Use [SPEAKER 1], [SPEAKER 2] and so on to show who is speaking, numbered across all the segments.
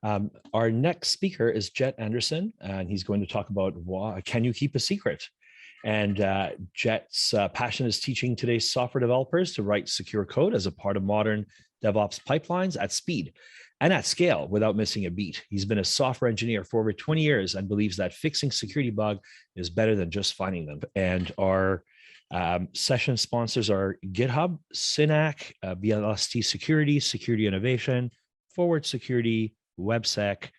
[SPEAKER 1] Our next speaker is Jet Anderson, and he's going to talk about can you keep a secret? And Jet's passion is teaching today's software developers to write secure code as a part of modern DevOps pipelines at speed and at scale without missing a beat. He's been a software engineer for over 20 years and believes that fixing security bug is better than just finding them. And our session sponsors are GitHub, Synac, BLST Security, Security Innovation, Forward Security, WebSec,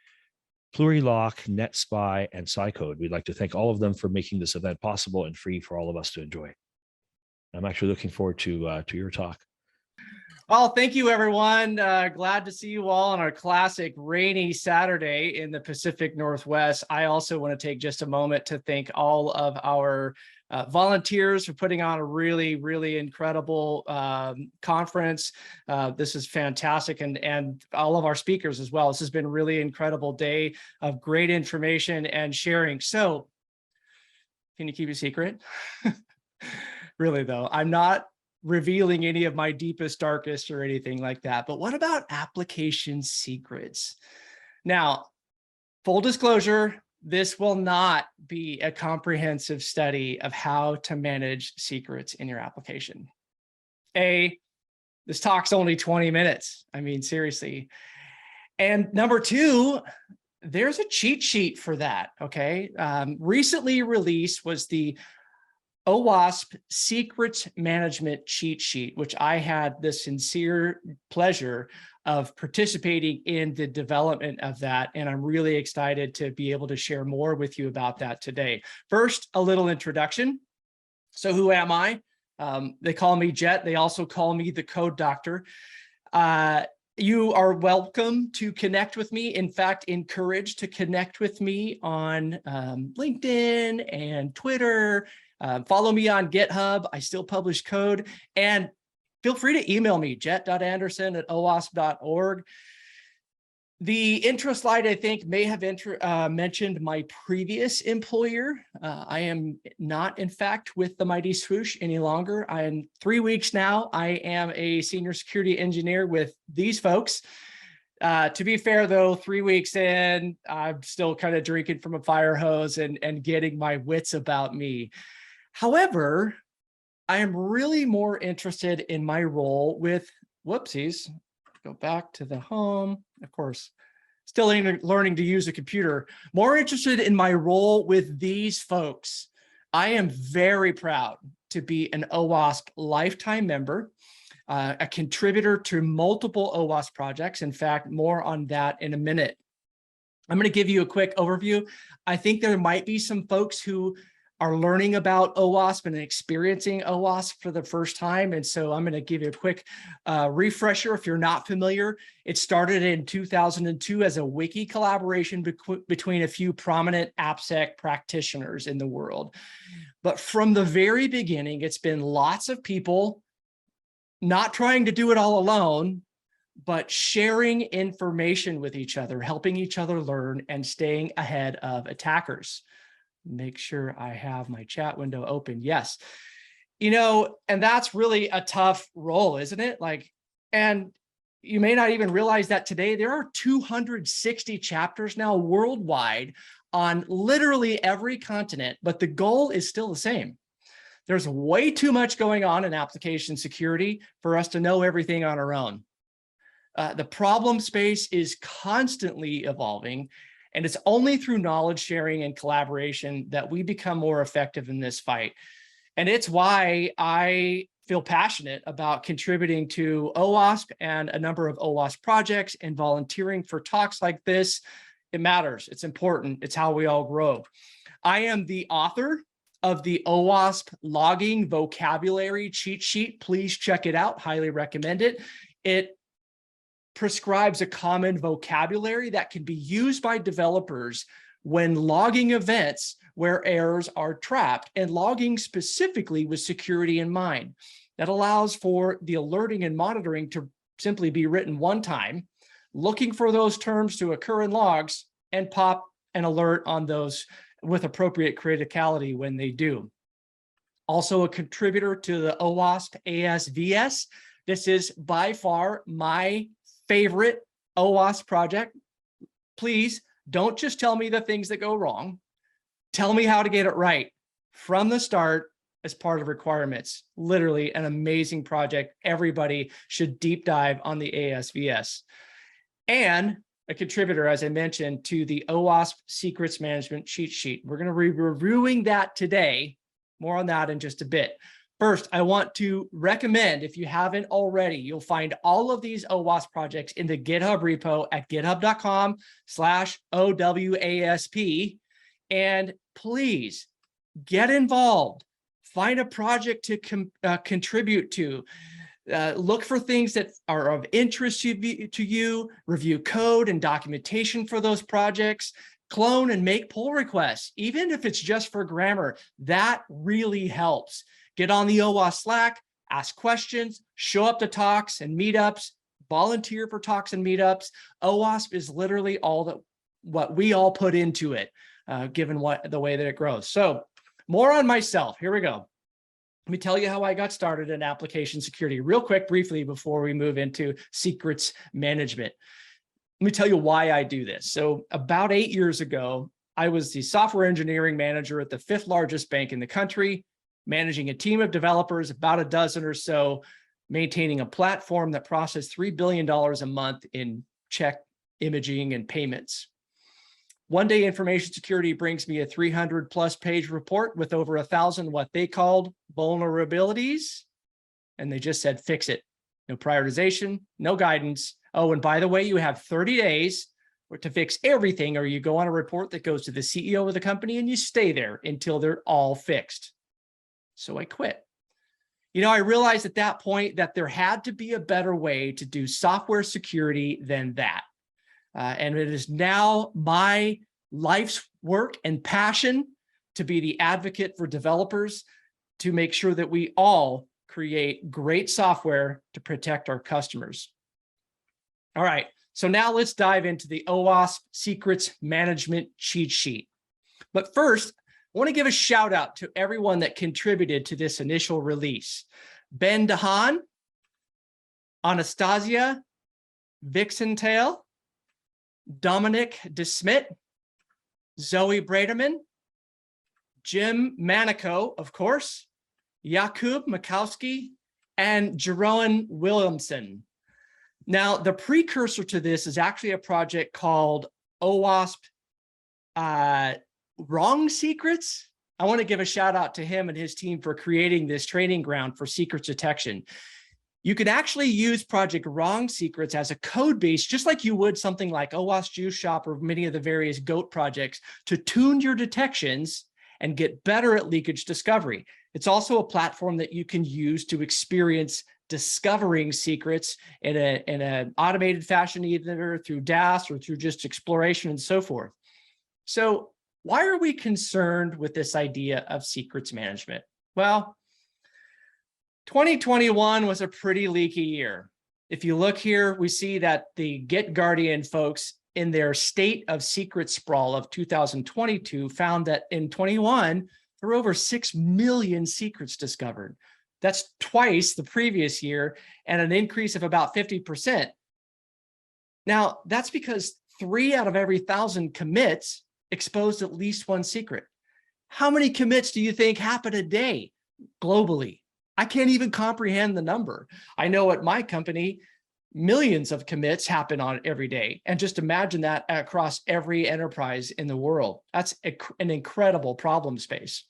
[SPEAKER 1] Plurilock, NetSpy, and SciCode. We'd like to thank all of them for making this event possible and free for all of us to enjoy. I'm actually looking forward to your talk.
[SPEAKER 2] Well, thank you, everyone. Glad to see you all on our classic rainy Saturday in the Pacific Northwest. I also want to take just a moment to thank all of our volunteers for putting on a really, really incredible conference. This is fantastic, and all of our speakers as well. This has been a really incredible day of great information and sharing. So, can you keep a secret? Really, though, I'm not revealing any of my deepest, darkest, or anything like that. But what about application secrets? Now, full disclosure, this will not be a comprehensive study of how to manage secrets in your application. This talk's only 20 minutes. I mean, seriously. And number two, there's a cheat sheet for that, okay? Recently released was the OWASP Secrets Management Cheat Sheet, which I had the sincere pleasure of participating in the development of that. And I'm really excited to be able to share more with you about that today. First, a little introduction. So who am I? They call me Jet. They also call me the Code Doctor. You are welcome to connect with me. In fact, encouraged to connect with me on LinkedIn and Twitter. Follow me on GitHub. I still publish code, and feel free to email me, jet.anderson@owasp.org. The intro slide, I think, may have mentioned my previous employer. I am not, in fact, with the Mighty Swoosh any longer. I'm 3 weeks now. I am a senior security engineer with these folks. To be fair, though, 3 weeks in, I'm still kind of drinking from a fire hose and getting my wits about me. However, I am really more interested in my role with, whoopsies, go back to the home, of course, still learning to use a computer, more interested in my role with these folks. I am very proud to be an OWASP lifetime member, a contributor to multiple OWASP projects. In fact, more on that in a minute. I'm going to give you a quick overview. I think there might be some folks who are learning about OWASP and experiencing OWASP for the first time. And so I'm going to give you a quick refresher if you're not familiar. It started in 2002 as a wiki collaboration between a few prominent AppSec practitioners in the world. But from the very beginning, it's been lots of people not trying to do it all alone, but sharing information with each other, helping each other learn, and staying ahead of attackers. Make sure I have my chat window open. Yes. You know, and that's really a tough role, isn't it? And you may not even realize that today there are 260 chapters now worldwide on literally every continent, but the goal is still the same. There's way too much going on in application security for us to know everything on our own. The problem space is constantly evolving, and it's only through knowledge sharing and collaboration that we become more effective in this fight. And it's why I feel passionate about contributing to OWASP and a number of OWASP projects and volunteering for talks like this. It matters. It's important. It's how we all grow. I am the author of the OWASP logging vocabulary cheat sheet. Please check it out. Highly recommend it. It prescribes a common vocabulary that can be used by developers when logging events where errors are trapped, and logging specifically with security in mind. That allows for the alerting and monitoring to simply be written one time, looking for those terms to occur in logs, and pop an alert on those with appropriate criticality when they do. Also a contributor to the OWASP ASVS. This is by far my favorite OWASP project. please don't just tell me the things that go wrong. Tell me how to get it right from the start as part of requirements. Literally an amazing project. Everybody should deep dive on the ASVS. And a contributor, as I mentioned, to the OWASP Secrets Management Cheat Sheet. We're going to be reviewing that today. More on that in just a bit. First, I want to recommend, if you haven't already, you'll find all of these OWASP projects in the GitHub repo at github.com/OWASP. And please get involved. Find a project to contribute to. Look for things that are of interest to you, review code and documentation for those projects, clone and make pull requests, even if it's just for grammar. That really helps. Get on the OWASP Slack, ask questions, show up to talks and meetups, volunteer for talks and meetups. OWASP is literally what we all put into it, given the way that it grows. So more on myself. Here we go. Let me tell you how I got started in application security real quick, briefly, before we move into secrets management. Let me tell you why I do this. So about 8 years ago, I was the software engineering manager at the 5th largest bank in the country, managing a team of developers, about a dozen or so, maintaining a platform that processed $3 billion a month in check imaging and payments. One day, information security brings me a 300+ page report with over 1,000 what they called vulnerabilities. And they just said, fix it. No prioritization, no guidance. Oh, and by the way, you have 30 days to fix everything, or you go on a report that goes to the CEO of the company and you stay there until they're all fixed. So I quit. I realized at that point that there had to be a better way to do software security than that. And it is now my life's work and passion to be the advocate for developers, to make sure that we all create great software to protect our customers. All right, so now let's dive into the OWASP Secrets Management Cheat Sheet. But first, I want to give a shout out to everyone that contributed to this initial release. Ben DeHaan, Anastasia Vixentail, Dominic DeSmit, Zoe Braderman, Jim Manico, of course, Jakub Makowski, and Jerome Williamson. Now, the precursor to this is actually a project called OWASP Wrong Secrets. I want to give a shout out to him and his team for creating this training ground for secrets detection. You can actually use Project Wrong Secrets as a code base, just like you would something like OWASP Juice Shop or many of the various GOAT projects, to tune your detections and get better at leakage discovery. It's also a platform that you can use to experience discovering secrets in an automated fashion, either through DAS or through just exploration and so forth. So why are we concerned with this idea of secrets management? Well, 2021 was a pretty leaky year. If you look here, we see that the GetGuardian folks in their State of Secret Sprawl of 2022 found that in 21, there were over 6 million secrets discovered. That's twice the previous year and an increase of about 50%. Now, that's because 3 out of every 1,000 commits exposed at least one secret. How many commits do you think happen a day globally? I can't even comprehend the number. I know at my company, millions of commits happen on every day. And just imagine that across every enterprise in the world. That's an incredible problem space.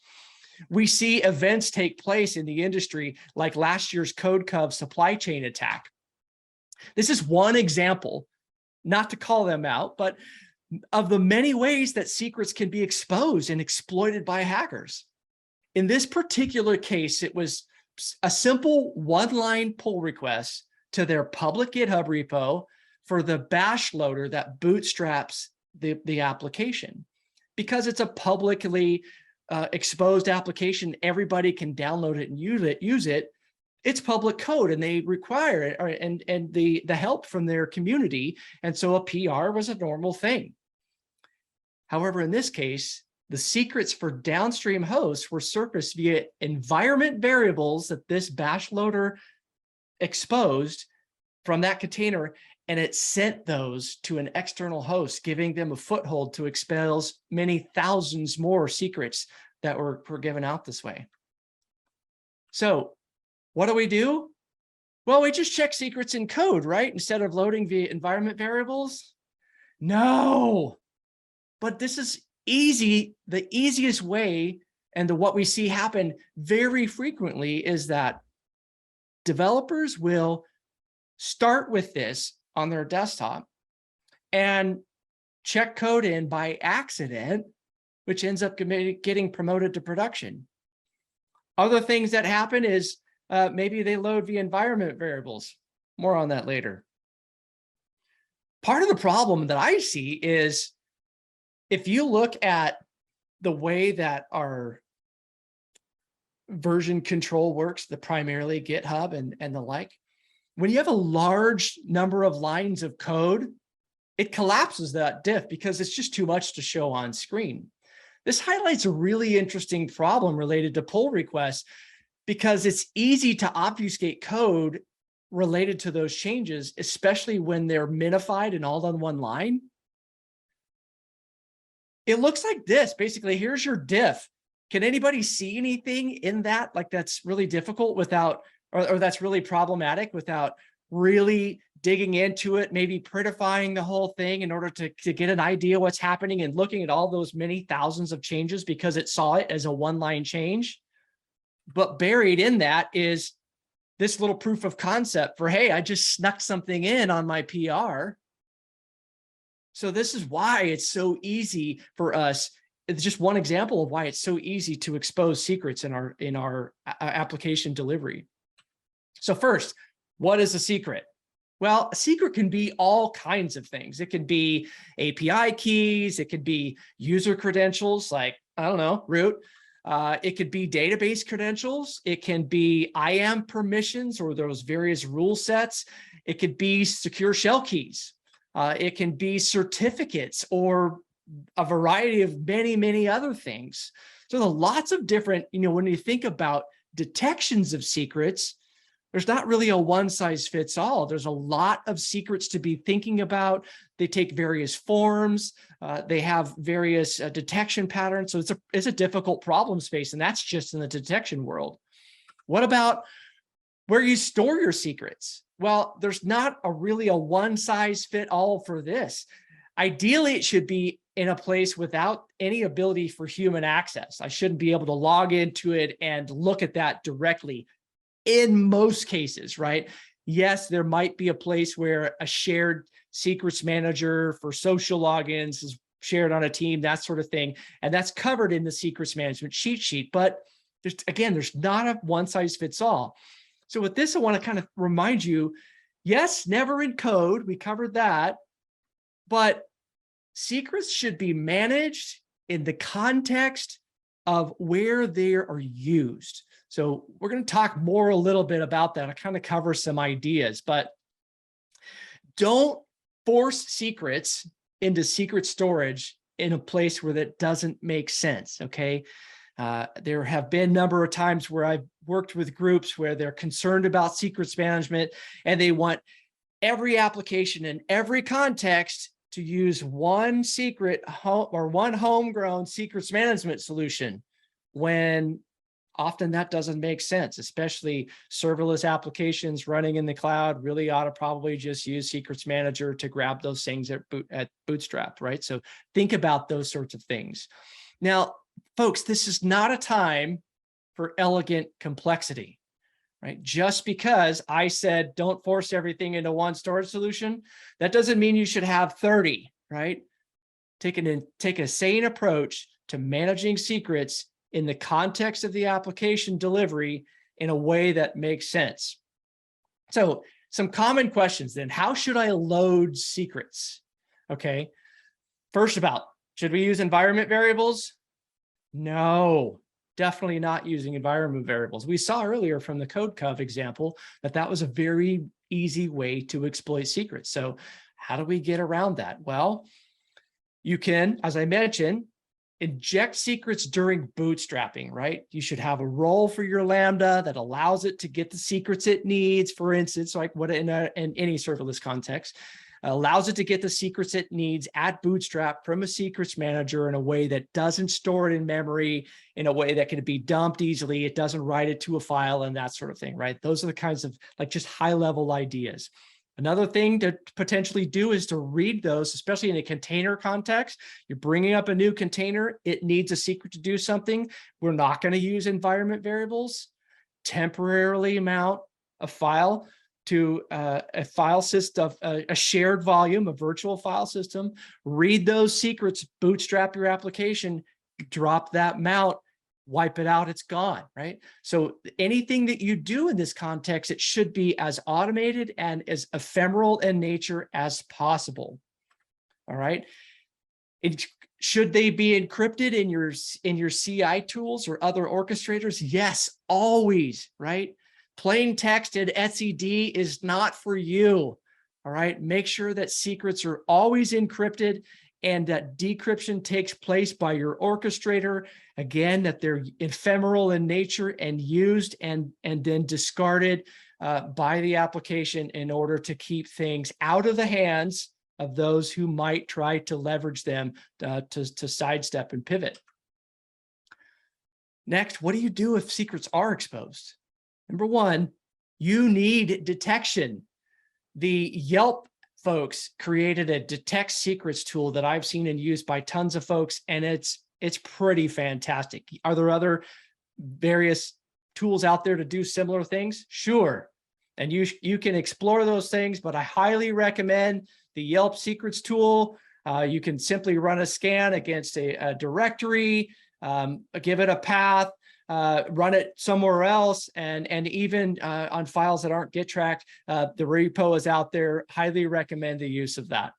[SPEAKER 2] We see events take place in the industry like last year's CodeCov supply chain attack. This is one example, not to call them out, but of the many ways that secrets can be exposed and exploited by hackers. In this particular case, it was a simple one-line pull request to their public GitHub repo for the bash loader that bootstraps the application. Because it's a publicly exposed application, everybody can download it and use it. It's public code and they require it and the help from their community. And so a PR was a normal thing. However, in this case, the secrets for downstream hosts were surfaced via environment variables that this bash loader exposed from that container, and it sent those to an external host, giving them a foothold to expose many thousands more secrets that were given out this way. So what do? Well, we just check secrets in code, right? Instead of loading via environment variables. No, but this is easy. The easiest way, and what we see happen very frequently, is that developers will start with this on their desktop and check code in by accident, which ends up getting promoted to production. Other things that happen is maybe they load via environment variables. More on that later. Part of the problem that I see is if you look at the way that our version control works, primarily GitHub and the like, when you have a large number of lines of code, it collapses that diff because it's just too much to show on screen. This highlights a really interesting problem related to pull requests because it's easy to obfuscate code related to those changes, especially when they're minified and all on one line. It looks like this. Basically, here's your diff. Can anybody see anything in that like that's really difficult without, or that's really problematic without really digging into it, maybe prettifying the whole thing in order to get an idea what's happening and looking at all those many thousands of changes because it saw it as a one-line change? But buried in that is this little proof of concept for, hey, I just snuck something in on my PR. So this is why it's so easy for us. It's just one example of why it's so easy to expose secrets in our application delivery. So first, what is a secret? Well, a secret can be all kinds of things. It could be API keys. It could be user credentials like, I don't know, root. It could be database credentials. It can be IAM permissions or those various rule sets. It could be secure shell keys. It can be certificates or a variety of many, many other things. So there are lots of different, when you think about detections of secrets, there's not really a one size fits all. There's a lot of secrets to be thinking about. They take various forms. They have various detection patterns. So it's a difficult problem space, and that's just in the detection world. What about where you store your secrets? Well, there's not really a one size fit all for this. Ideally, it should be in a place without any ability for human access. I shouldn't be able to log into it and look at that directly in most cases, right? Yes, there might be a place where a shared secrets manager for social logins is shared on a team, that sort of thing. And that's covered in the secrets management cheat sheet. But there's not a one size fits all. So with this, I want to kind of remind you, yes, never in code, we covered that, but secrets should be managed in the context of where they are used. So we're going to talk more a little bit about that. I kind of cover some ideas, but don't force secrets into secret storage in a place where that doesn't make sense, okay? There have been a number of times where I've worked with groups where they're concerned about secrets management and they want every application in every context to use one secret or one homegrown secrets management solution, when often that doesn't make sense, especially serverless applications running in the cloud really ought to probably just use Secrets Manager to grab those things at Bootstrap, right? So think about those sorts of things. Now, folks, this is not a time for elegant complexity, right? Just because I said don't force everything into one storage solution, that doesn't mean you should have 30, right? Take a sane approach to managing secrets in the context of the application delivery in a way that makes sense. So some common questions then. How should I load secrets? Okay. First should we use environment variables? No, definitely not using environment variables. We saw earlier from the CodeCov example that was a very easy way to exploit secrets. So how do we get around that? Well, you can, as I mentioned, inject secrets during bootstrapping, right? You should have a role for your Lambda that allows it to get the secrets it needs. For instance, like what in any serverless context, allows it to get the secrets it needs at Bootstrap from a secrets manager in a way that doesn't store it in memory, in a way that can be dumped easily. It doesn't write it to a file and that sort of thing, right? Those are the kinds of like just high level ideas. Another thing to potentially do is to read those, especially in a container context. You're bringing up a new container. It needs a secret to do something. We're not going to use environment variables. Temporarily mount a file to a file system, a shared volume, a virtual file system. Read those secrets, bootstrap your application, drop that mount, wipe it out, it's gone, right? So anything that you do in this context, it should be as automated and as ephemeral in nature as possible. All right. Should they be encrypted in your CI tools or other orchestrators? Yes, always, right? Plain text and etcd is not for you. All right. Make sure that secrets are always encrypted and that decryption takes place by your orchestrator. Again, that they're ephemeral in nature and used and then discarded by the application in order to keep things out of the hands of those who might try to leverage them to sidestep and pivot. Next, what do you do if secrets are exposed? Number one, you need detection. The Yelp folks created a detect secrets tool that I've seen and used by tons of folks, and it's pretty fantastic. Are there other various tools out there to do similar things? Sure. And you can explore those things, but I highly recommend the Yelp secrets tool. You can simply run a scan against a directory, give it a path, run it somewhere else, and even on files that aren't Git tracked, the repo is out there. Highly recommend the use of that.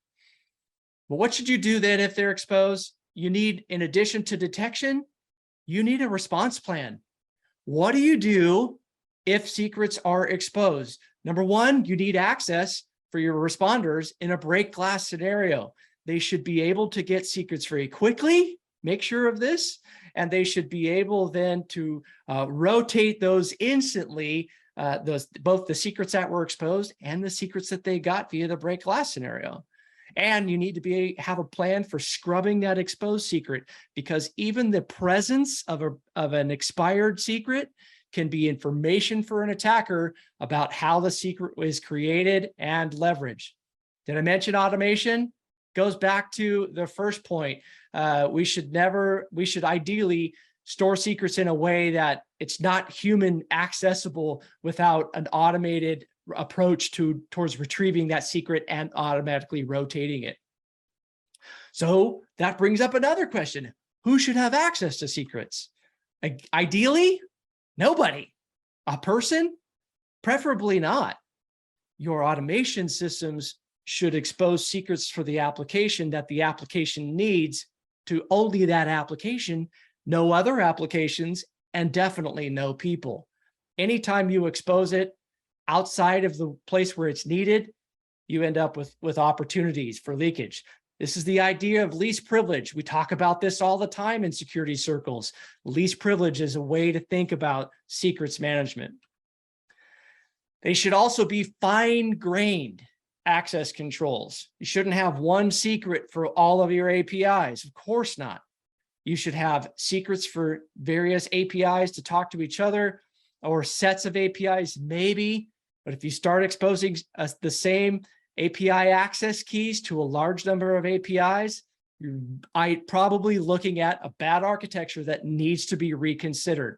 [SPEAKER 2] But what should you do then if they're exposed? You need, in addition to detection, you need a response plan. What do you do if secrets are exposed? Number one, you need access for your responders in a break glass scenario. They should be able to get secrets very quickly. Make sure of this. And they should be able then to rotate those instantly, both the secrets that were exposed and the secrets that they got via the break glass scenario. And you need to have a plan for scrubbing that exposed secret, because even the presence of an expired secret can be information for an attacker about how the secret was created and leveraged. Did I mention automation? Goes back to the first point. We should ideally store secrets in a way that it's not human accessible without an automated approach towards retrieving that secret and automatically rotating it. So that brings up another question. Who should have access to secrets? Ideally, nobody. A person? Preferably not. Your automation systems should expose secrets for the application that the application needs to only that application, no other applications, and definitely no people. Anytime you expose it outside of the place where it's needed, you end up with opportunities for leakage. This is the idea of least privilege. We talk about this all the time in security circles. Least privilege is a way to think about secrets management. They should also be fine-grained access controls. You shouldn't have one secret for all of your APIs. Of course not. You should have secrets for various APIs to talk to each other, or sets of APIs maybe. But if you start exposing the same API access keys to a large number of APIs, you're probably looking at a bad architecture that needs to be reconsidered.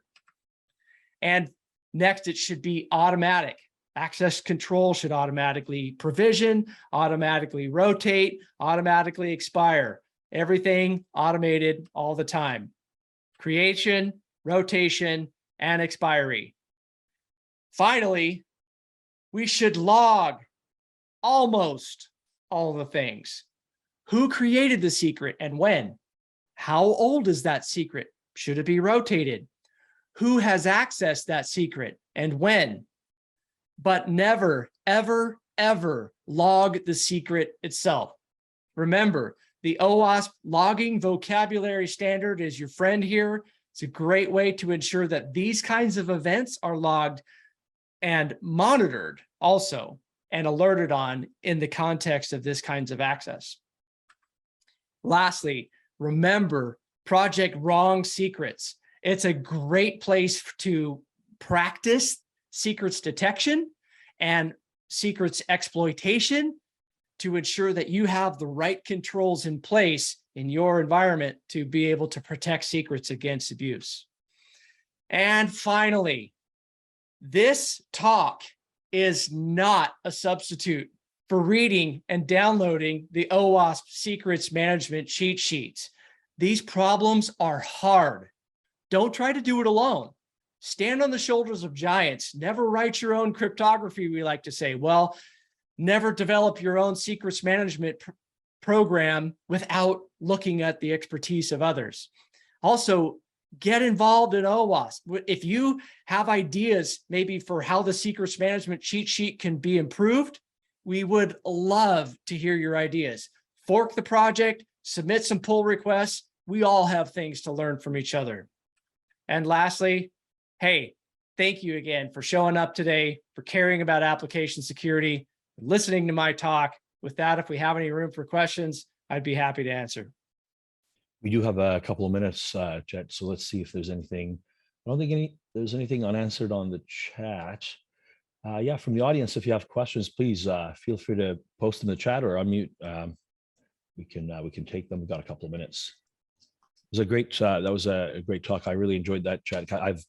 [SPEAKER 2] And next, it should be automatic. Access control should automatically provision, automatically rotate, automatically expire. Everything automated all the time. Creation, rotation, and expiry. Finally, we should log almost all the things. Who created the secret and when? How old is that secret? Should it be rotated? Who has accessed that secret and when? But never, ever, ever log the secret itself. Remember, The OWASP logging vocabulary standard is your friend here. It's a great way to ensure that these kinds of events are logged and monitored also and alerted on in the context of this kinds of access. Lastly, remember Project Wrong Secrets. It's a great place to practice secrets detection and secrets exploitation to ensure that you have the right controls in place in your environment to be able to protect secrets against abuse. And finally, this talk is not a substitute for reading and downloading the OWASP Secrets Management cheat sheets. These problems are hard. Don't try to do it alone. Stand on the shoulders of giants. Never write your own cryptography, we like to say. Well, never develop your own secrets management program without looking at the expertise of others. Also, get involved in OWASP. If you have ideas maybe for how the secrets management cheat sheet can be improved, we would love to hear your ideas. Fork the project, submit some pull requests. We all have things to learn from each other. And lastly, hey, thank you again for showing up today, for caring about application security, listening to my talk. With that, if we have any room for questions, I'd be happy to answer.
[SPEAKER 1] We do have a couple of minutes, Jet, so let's see if there's anything. I don't think there's anything unanswered on the chat. Yeah, from the audience, if you have questions, please feel free to post in the chat or unmute. We can take them. We've got a couple of minutes. It was a great, that was a great talk. I really enjoyed that chat. I've,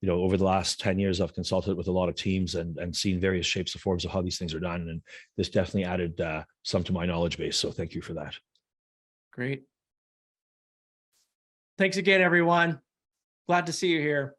[SPEAKER 1] over the last 10 years, I've consulted with a lot of teams and seen various shapes and forms of how these things are done. And this definitely added some to my knowledge base. So thank you for that.
[SPEAKER 2] Great. Thanks again, everyone. Glad to see you here.